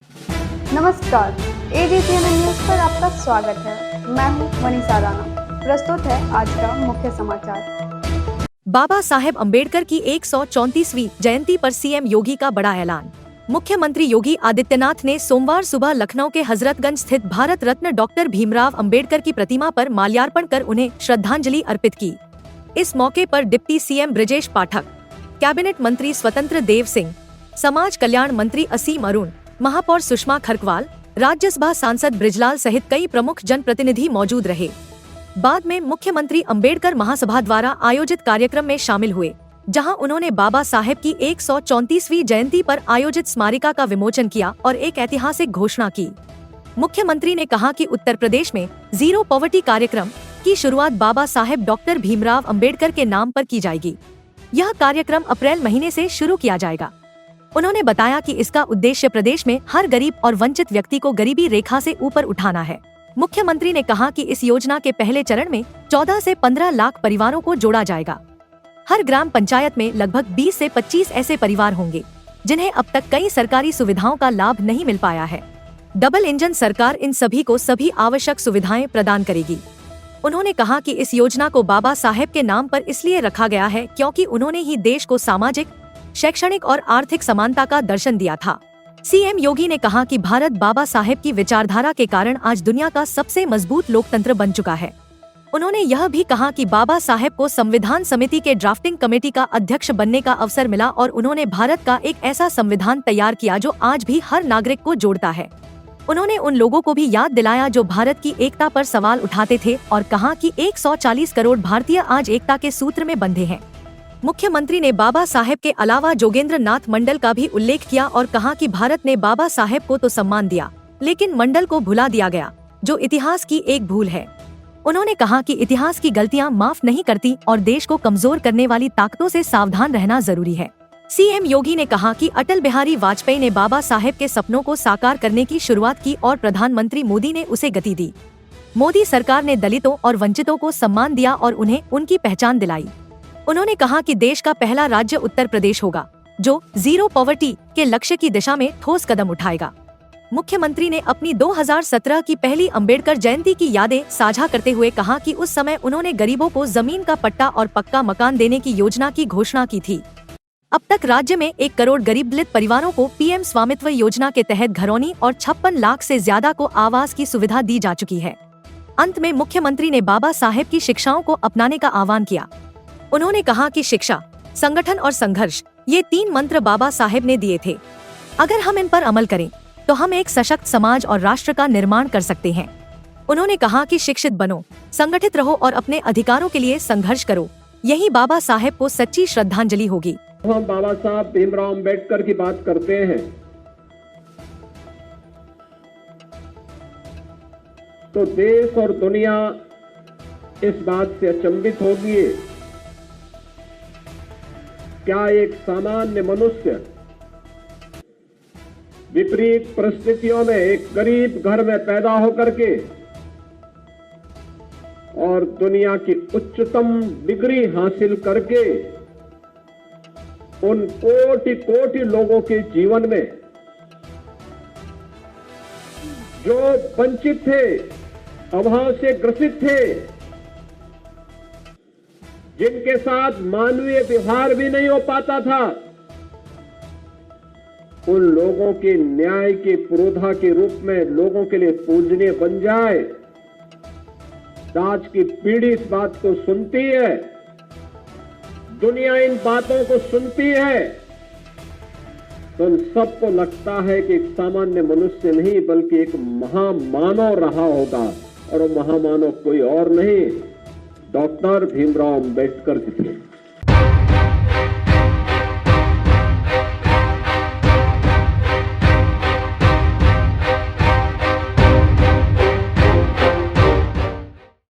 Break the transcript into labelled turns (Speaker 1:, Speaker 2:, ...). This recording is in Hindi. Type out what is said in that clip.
Speaker 1: नमस्कार, ABCNN न्यूज पर आपका स्वागत है। मैं हूं मनीषा राणा। प्रस्तुत है आज का मुख्य समाचार।
Speaker 2: बाबा साहेब अम्बेडकर की 134वीं जयंती पर सीएम योगी का बड़ा ऐलान। मुख्यमंत्री योगी आदित्यनाथ ने सोमवार सुबह लखनऊ के हजरतगंज स्थित भारत रत्न डॉक्टर भीमराव अंबेडकर की प्रतिमा पर माल्यार्पण कर उन्हें श्रद्धांजलि अर्पित की। इस मौके पर deputy CM Brajesh Pathak, cabinet मंत्री स्वतंत्र देव सिंह, समाज कल्याण मंत्री असीम अरुण, महापौर सुषमा खरकवाल, राज्यसभा सांसद ब्रिजलाल सहित कई प्रमुख जनप्रतिनिधि मौजूद रहे। बाद में मुख्यमंत्री अंबेडकर महासभा द्वारा आयोजित कार्यक्रम में शामिल हुए, जहां उन्होंने बाबा साहेब की 134वीं जयंती पर आयोजित स्मारिका का विमोचन किया और एक ऐतिहासिक घोषणा की। मुख्यमंत्री ने कहा कि उत्तर प्रदेश में जीरो पॉवर्टी कार्यक्रम की शुरुआत बाबा साहेब डॉक्टर भीमराव अंबेडकर के नाम पर की जाएगी। यह कार्यक्रम अप्रैल महीने से शुरू किया जाएगा। उन्होंने बताया कि इसका उद्देश्य प्रदेश में हर गरीब और वंचित व्यक्ति को गरीबी रेखा से ऊपर उठाना है। मुख्यमंत्री ने कहा कि इस योजना के पहले चरण में 14 से 15 लाख परिवारों को जोड़ा जाएगा। हर ग्राम पंचायत में लगभग 20 से 25 ऐसे परिवार होंगे जिन्हें अब तक कई सरकारी सुविधाओं का लाभ नहीं मिल पाया है। डबल इंजन सरकार इन सभी को सभी आवश्यक सुविधाएं प्रदान करेगी। उन्होंने कहा कि इस योजना को बाबा साहेब के नाम पर इसलिए रखा गया है क्योंकि उन्होंने ही देश को सामाजिक, शैक्षणिक और आर्थिक समानता का दर्शन दिया था। सीएम योगी ने कहा कि भारत बाबा साहेब की विचारधारा के कारण आज दुनिया का सबसे मजबूत लोकतंत्र बन चुका है। उन्होंने यह भी कहा कि बाबा साहेब को संविधान समिति के ड्राफ्टिंग कमेटी का अध्यक्ष बनने का अवसर मिला और उन्होंने भारत का एक ऐसा संविधान तैयार किया जो आज भी हर नागरिक को जोड़ता है। उन्होंने उन लोगों को भी याद दिलाया जो भारत की एकता पर सवाल उठाते थे और कहा कि 140 करोड़ भारतीय आज एकता के सूत्र में बंधे हैं। मुख्यमंत्री ने बाबा साहेब के अलावा जोगेंद्र नाथ मंडल का भी उल्लेख किया और कहा कि भारत ने बाबा साहेब को तो सम्मान दिया, लेकिन मंडल को भुला दिया गया, जो इतिहास की एक भूल है। उन्होंने कहा कि इतिहास की गलतियां माफ नहीं करती और देश को कमजोर करने वाली ताकतों से सावधान रहना जरूरी है। सीएम योगी ने कहा कि अटल बिहारी वाजपेयी ने बाबा साहेब के सपनों को साकार करने की शुरुआत की और प्रधानमंत्री मोदी ने उसे गति दी। मोदी सरकार ने दलितों और वंचितों को सम्मान दिया और उन्हें उनकी पहचान दिलाई। उन्होंने कहा कि देश का पहला राज्य उत्तर प्रदेश होगा जो जीरो पॉवर्टी के लक्ष्य की दिशा में ठोस कदम उठाएगा। मुख्यमंत्री ने अपनी 2017 की पहली अंबेडकर जयंती की यादें साझा करते हुए कहा कि उस समय उन्होंने गरीबों को जमीन का पट्टा और पक्का मकान देने की योजना की घोषणा की थी। अब तक राज्य में 1 करोड़ गरीब दलित परिवारों को पीएम स्वामित्व योजना के तहत घरौनी और 56 लाख से ज्यादा को आवास की सुविधा दी जा चुकी है। अंत में मुख्यमंत्री ने बाबा साहेब की शिक्षाओं को अपनाने का आह्वान किया। उन्होंने कहा कि शिक्षा, संगठन और संघर्ष, ये 3 मंत्र बाबा साहेब ने दिए थे। अगर हम इन पर अमल करें तो हम एक सशक्त समाज और राष्ट्र का निर्माण कर सकते हैं। उन्होंने कहा कि शिक्षित बनो, संगठित रहो और अपने अधिकारों के लिए संघर्ष करो। यही बाबा साहेब को सच्ची श्रद्धांजलि होगी।
Speaker 3: हम बाबा साहब भीमराव अंबेडकर की बात करते हैं तो देश और दुनिया इस बात से अचंभित होगी, क्या एक सामान्य मनुष्य विपरीत परिस्थितियों में एक गरीब घर में पैदा होकर के और दुनिया की उच्चतम डिग्री हासिल करके उन कोटि कोटि लोगों के जीवन में जो वंचित थे, अभाव से ग्रसित थे, जिनके साथ मानवीय व्यवहार भी नहीं हो पाता था, उन लोगों के न्याय के पुरोधा के रूप में लोगों के लिए पूजनीय बन जाए। आज की पीढ़ी इस बात को सुनती है, दुनिया इन बातों को सुनती है, तो उन सबको लगता है कि एक सामान्य मनुष्य नहीं बल्कि एक महामानव रहा होगा, और वो महामानव कोई और नहीं, डॉक्टर भीमराव अंबेडकर जी थे।